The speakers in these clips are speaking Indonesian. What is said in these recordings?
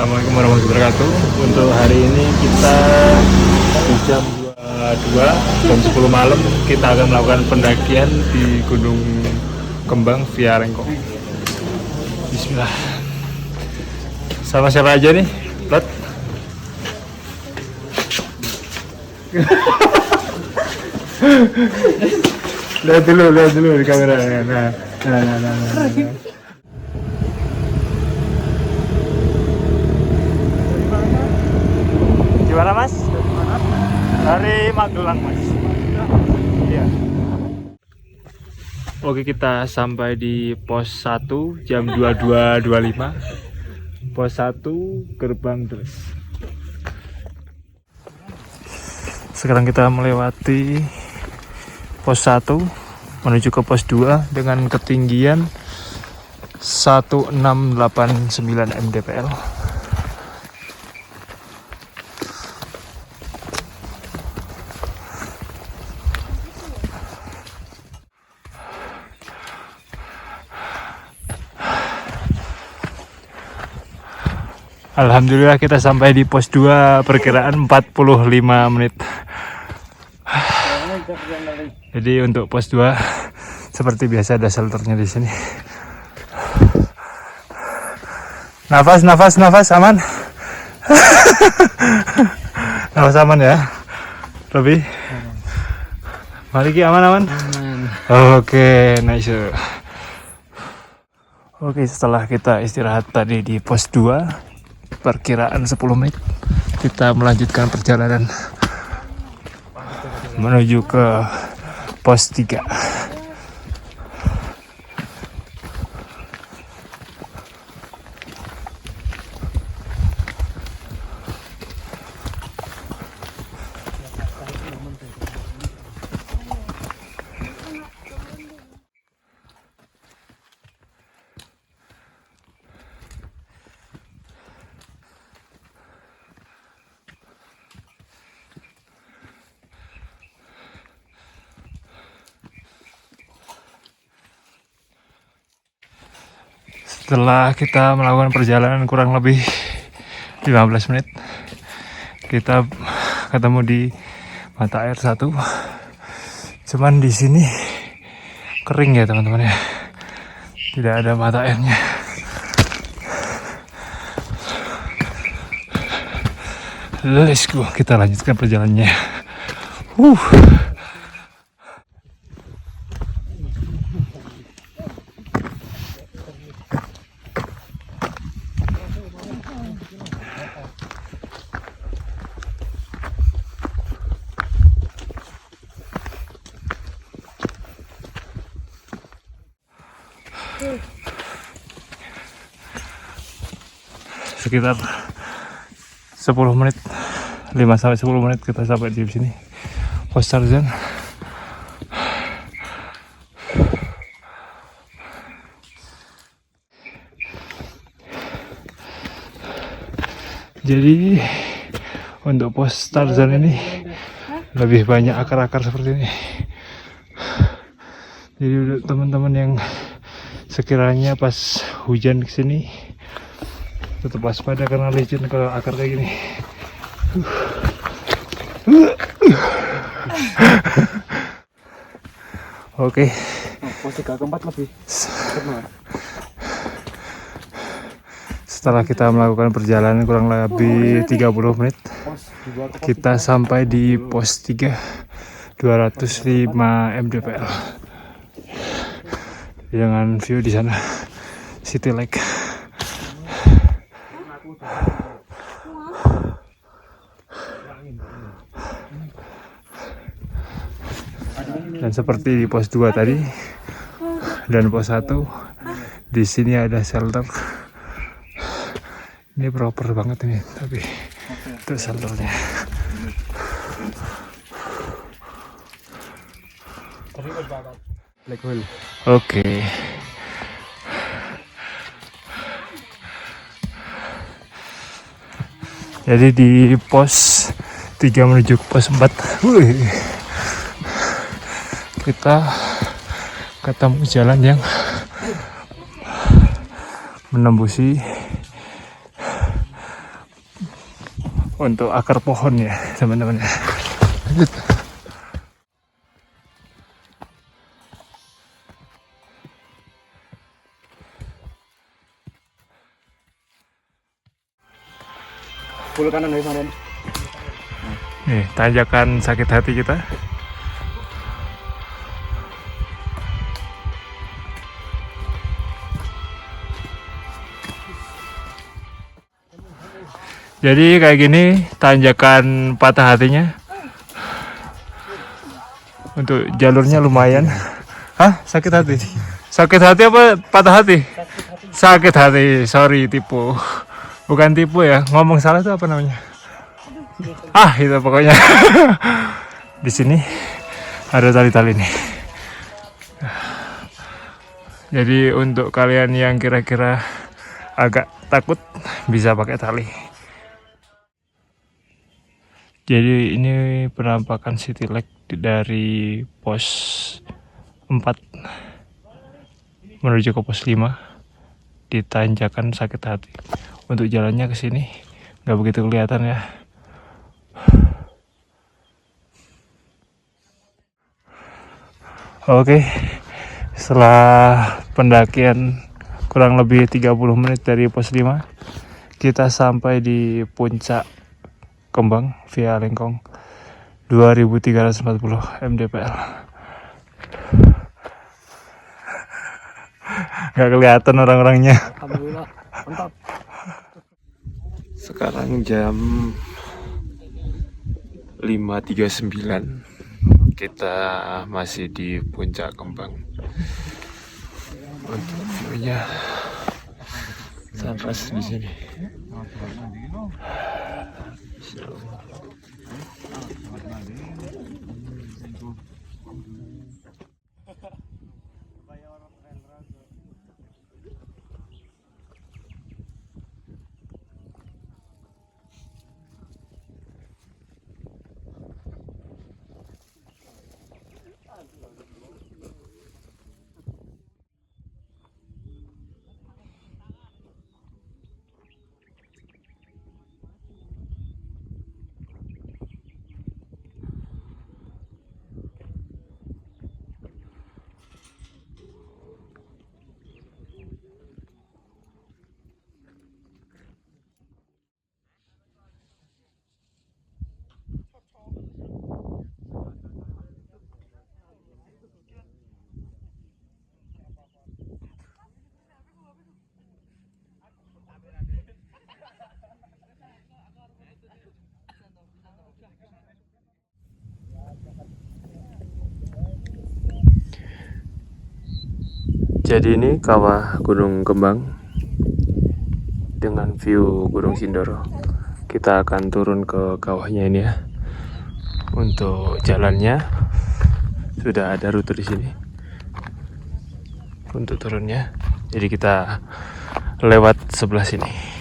Assalamualaikum warahmatullahi wabarakatuh. Untuk hari ini kita di jam 22, jam 10 malam kita akan melakukan pendakian di Gunung Kembang via Rengkong. Bismillah. Sama siapa aja nih? Lot. lihat dulu di kamera. Nah. Gimana Mas? Dari Magelang Mas. Iya. Oke, kita sampai di pos 1 jam 22.25. Pos 1 Gerbang Dres. Sekarang kita melewati pos 1 menuju ke pos 2 dengan ketinggian 1689 mdpl. Alhamdulillah kita sampai di pos 2 perkiraan 45 menit. Jadi untuk pos 2 seperti biasa ada shelternya di sini. Nafas aman. Nafas aman ya. Lebih. Mari Ki, aman. Oke, nice. Oke, setelah kita istirahat tadi di pos 2 perkiraan 10 menit, kita melanjutkan perjalanan menuju ke pos 3. Setelah kita melakukan perjalanan kurang lebih 15 menit, kita ketemu di mata air 1. Cuman di sini kering ya teman-teman ya, tidak ada mata airnya. Let's go, kita lanjutkan perjalanannya. Sekitar 10 menit, 5-10 menit kita sampai di sini, pos Tarzan. Jadi untuk pos Tarzan ini lebih banyak akar-akar seperti ini. Jadi untuk teman-teman yang sekiranya pas hujan kesini tetap waspada karena licin kalau akar kayak gini. Oke. Pos 3 ke 4 lebih. Setelah kita melakukan perjalanan kurang lebih 30 menit, kita sampai di pos 3 205 mdpl. Dengan view di sana City Lake. Dan seperti di pos 2 tadi dan pos 1, di sini ada shelter. Ini proper banget ini, tapi itu shelternya. Oke. Jadi di pos 3 menuju pos 4, kita ketemu jalan yang untuk akar pohon ya teman-teman ya. Lanjut. Full kanan dari sana. Nih, tanjakan sakit hati kita. Jadi kayak gini tanjakan patah hatinya. Untuk jalurnya lumayan. Hah? Sakit hati? Sakit hati apa patah hati? Sakit hati. Sorry, tipu. Bukan tipu ya. Ngomong salah itu apa namanya? Ah, itu pokoknya. Di sini ada tali-tali nih. Jadi untuk kalian yang kira-kira agak takut bisa pakai tali. Jadi ini penampakan City Lake dari pos 4 menuju ke pos 5 di tanjakan sakit hati. Untuk jalannya ke sini nggak begitu kelihatan ya. Oke, setelah pendakian kurang lebih 30 menit dari pos 5, kita sampai di puncak Kembang via Lengkong 2340 mdpl. Gak kelihatan orang-orangnya. Alhamdulillah, mantap. Sekarang jam 5.39. Kita masih di puncak Kembang. Untuk view-nya sunrise di sini. Jadi ini kawah Gunung Kembang dengan view Gunung Sindoro. Kita akan turun ke kawahnya ini ya. Untuk jalannya sudah ada rute di sini. Untuk turunnya, jadi kita lewat sebelah sini.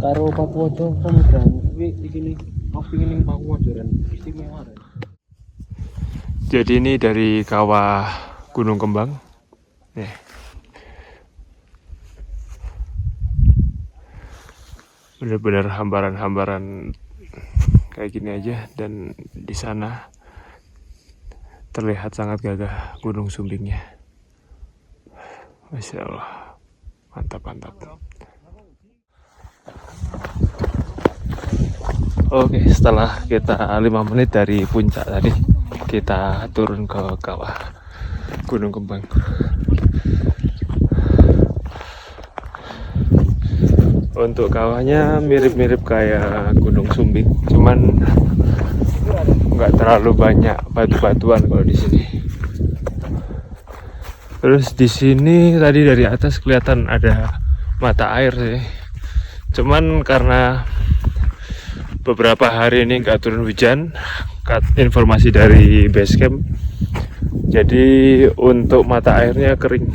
Karo Papua Samudran, tapi di sini aku ingin Papua Joran istimewa. Jadi ini dari kawah Gunung Kembang. Nih. Benar-benar hambaran-hambaran kayak gini aja, dan di sana terlihat sangat gagah Gunung Sumbingnya. Masya Allah, mantap. Oke, setelah kita 5 menit dari puncak tadi, kita turun ke kawah Gunung Kembang. Untuk kawahnya mirip-mirip kayak Gunung Sumbing, cuman nggak terlalu banyak batu-batuan kalau di sini. Terus di sini tadi dari atas kelihatan ada mata air sih. Cuman karena beberapa hari ini nggak turun hujan, informasi dari base camp, jadi untuk mata airnya kering.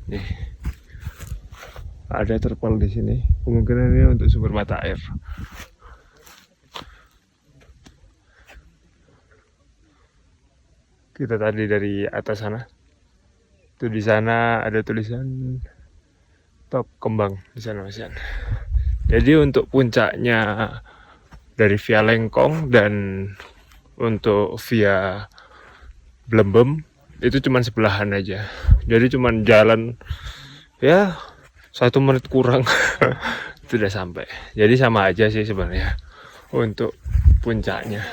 Nih, ada terpal di sini. Kemungkinan ini untuk sumber mata air. Kita tadi dari atas sana. Itu di sana ada tulisan Top Kembang di sana Mas Yan. Jadi untuk puncaknya dari via Lengkong dan untuk via Blembem itu cuman sebelahan aja. Jadi cuman jalan ya 1 menit kurang itu udah sampai. Jadi sama aja sih sebenarnya untuk puncaknya.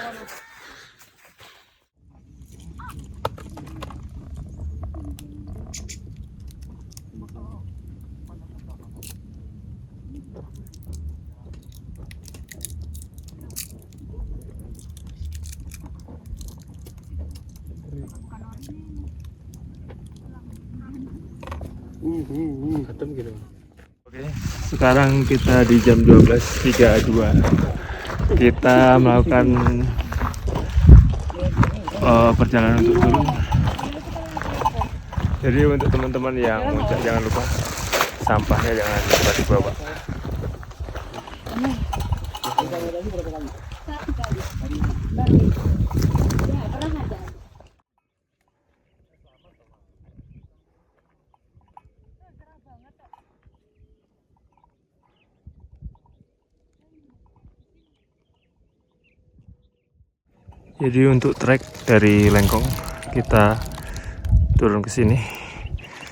Gitu. Oke, sekarang kita di jam 12.32. Kita melakukan perjalanan untuk turun. Jadi untuk teman-teman yang muncak jangan lupa sampahnya jangan lupa dibawa. Jadi untuk trek dari Lengkong kita turun ke sini,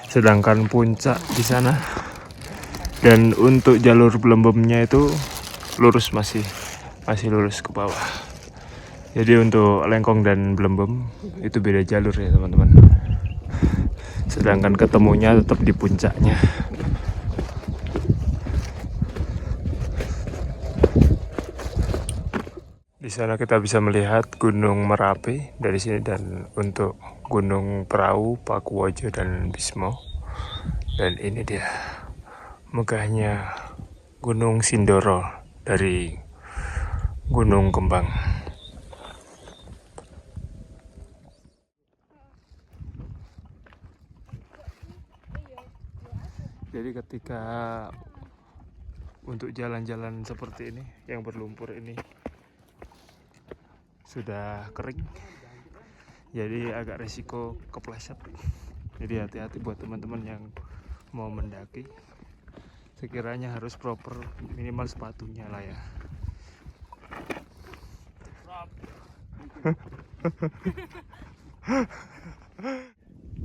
sedangkan puncak di sana. Dan untuk jalur Blembemnya itu lurus masih lurus ke bawah. Jadi untuk Lengkong dan Blembem itu beda jalur ya teman-teman. Sedangkan ketemunya tetap di puncaknya. Di sana kita bisa melihat Gunung Merapi dari sini, dan untuk Gunung Perahu, Pakuwojo dan Bismo. Dan ini dia megahnya Gunung Sindoro dari Gunung Kembang. Jadi ketika untuk jalan-jalan seperti ini yang berlumpur ini sudah kering, jadi agak resiko kepleset. Jadi hati-hati buat teman-teman yang mau mendaki, sekiranya harus proper, minimal sepatunya lah ya.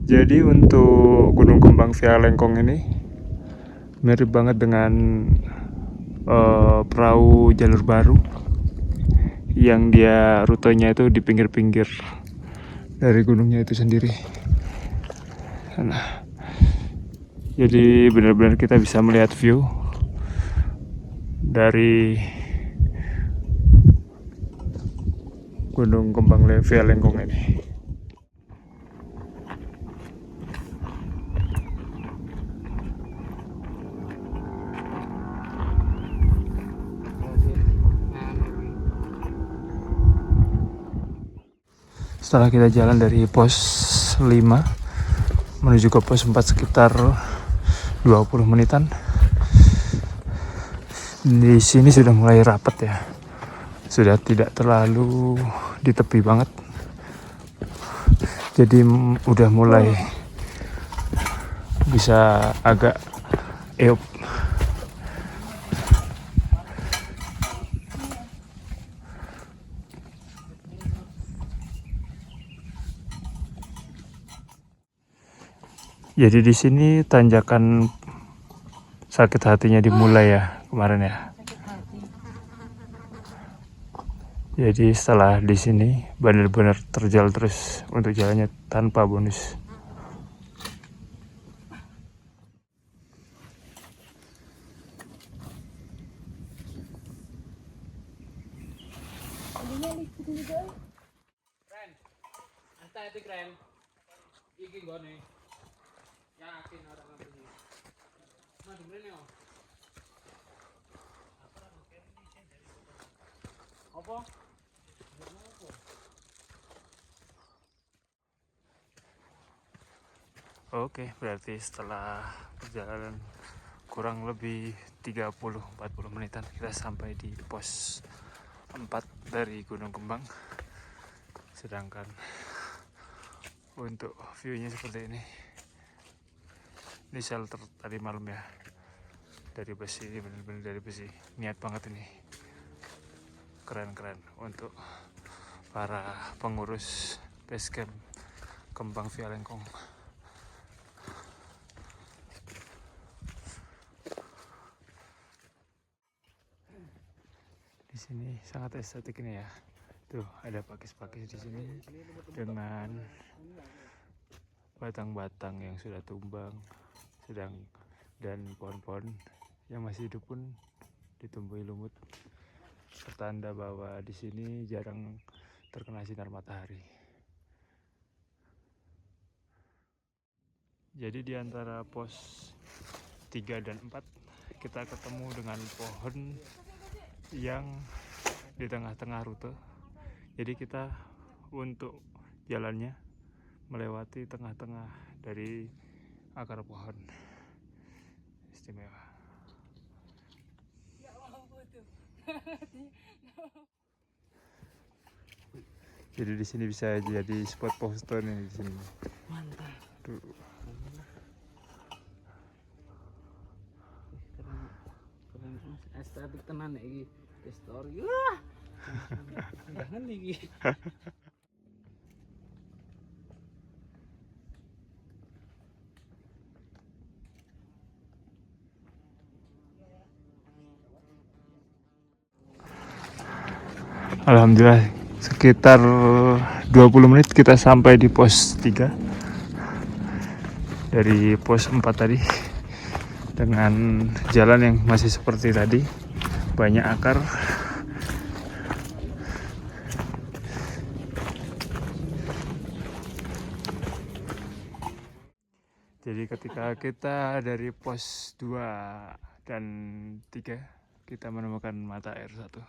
Jadi untuk Gunung Kembang via Lengkong ini mirip banget dengan perahu jalur baru yang dia rutenya itu di pinggir-pinggir dari gunungnya itu sendiri. Nah, jadi benar-benar kita bisa melihat view dari Gunung Kembang via Lengkong ini. Setelah kita jalan dari pos 5 menuju ke pos 4 sekitar 20 menitan. Di sini sudah mulai rapat ya. Sudah tidak terlalu di tepi banget. Jadi udah mulai bisa agak eop. Jadi di sini tanjakan sakit hatinya dimulai ya kemarin ya. Jadi setelah di sini benar-benar terjal terus untuk jalannya tanpa bonus. Keren. Estetik keren. Iki nggone. Yakin orang ngerti. Mas dengerin yo. Apa? Oke, berarti setelah perjalanan kurang lebih 30-40 menitan kita sampai di pos 4 dari Gunung Kembang. Sedangkan untuk view-nya seperti ini. Ini shelter tadi malam ya. Dari besi, ini benar-benar dari besi. Niat banget ini. Keren-keren untuk para pengurus base camp Kembang Via Lengkong. Di sini sangat estetik ini ya. Tuh ada pakis-pakis di sini dengan batang-batang yang sudah tumbang, dan pohon-pohon yang masih hidup pun ditumbuhi lumut. Pertanda bahwa di sini jarang terkena sinar matahari. Jadi di antara pos 3 dan 4 kita ketemu dengan pohon yang di tengah-tengah rute. Jadi kita untuk jalannya melewati tengah-tengah dari akar pohon. Istimewa. Jadi di sini bisa jadi spot foto nih di sini. Mantap. Tuh. Keren estetik tenan iki. Story. Wah. Jangan iki. Alhamdulillah sekitar 20 menit kita sampai di pos 3 dari pos 4 tadi, dengan jalan yang masih seperti tadi, banyak akar. Jadi ketika kita dari pos 2 dan 3 kita menemukan mata air satu.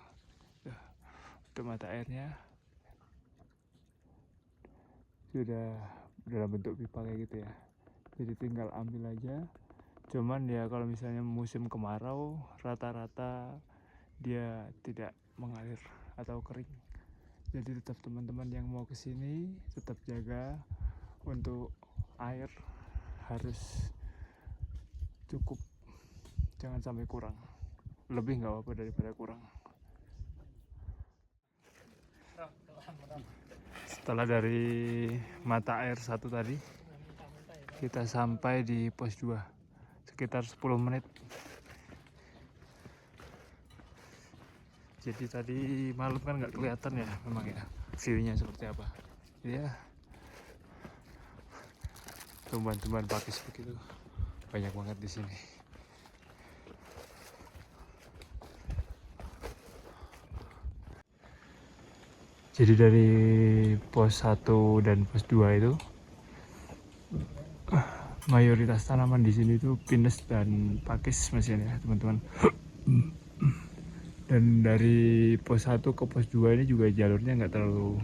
Untuk mata airnya sudah dalam bentuk pipa kayak gitu ya, jadi tinggal ambil aja. Cuman ya kalau misalnya musim kemarau rata-rata dia tidak mengalir atau kering. Jadi tetap teman-teman yang mau kesini tetap jaga untuk air, harus cukup, jangan sampai kurang. Lebih nggak apa-apa daripada kurang. Setelah dari mata air satu tadi, kita sampai di pos 2 sekitar 10 menit. Jadi tadi malam kan nggak kelihatan ya memang ya view-nya seperti apa. Ya, tumbuhan-tumbuhan pakis begitu banyak banget di sini. Jadi dari pos 1 dan pos 2 itu mayoritas tanaman di sini itu pinus dan pakis masih ya teman-teman. Dan dari pos 1 ke pos 2 ini juga jalurnya nggak terlalu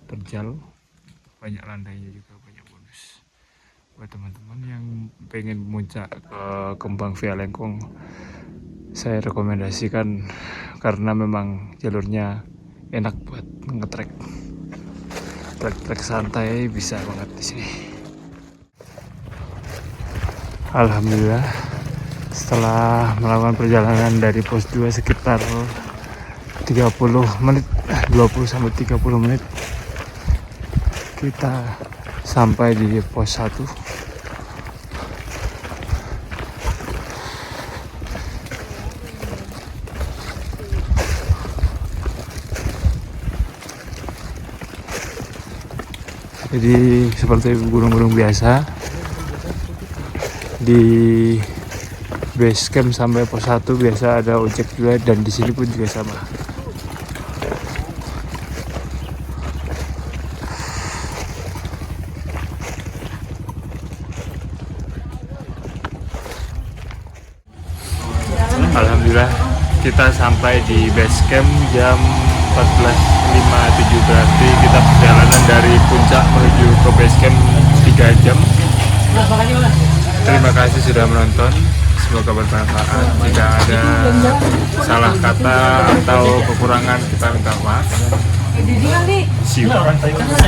terjal, banyak lantainya juga, banyak bonus. Buat teman-teman yang pengen muncak ke Kembang Via Lengkong, saya rekomendasikan karena memang jalurnya enak buat ngetrek, trek santai bisa banget di sini. Alhamdulillah setelah melakukan perjalanan dari pos 2 sekitar 30 menit, 20 sampai 30 menit, kita sampai di pos 1. Jadi seperti gunung-gunung biasa, di base camp sampai pos 1 biasa ada ojek juga, dan di sini pun juga sama. Alhamdulillah kita sampai di base camp jam 14.57, berarti kita perjalanan dari puncak menuju ke base camp 3 jam. Terima kasih sudah menonton, semoga bermanfaat. Jika ada salah kata atau kekurangan kita minta maaf. See you.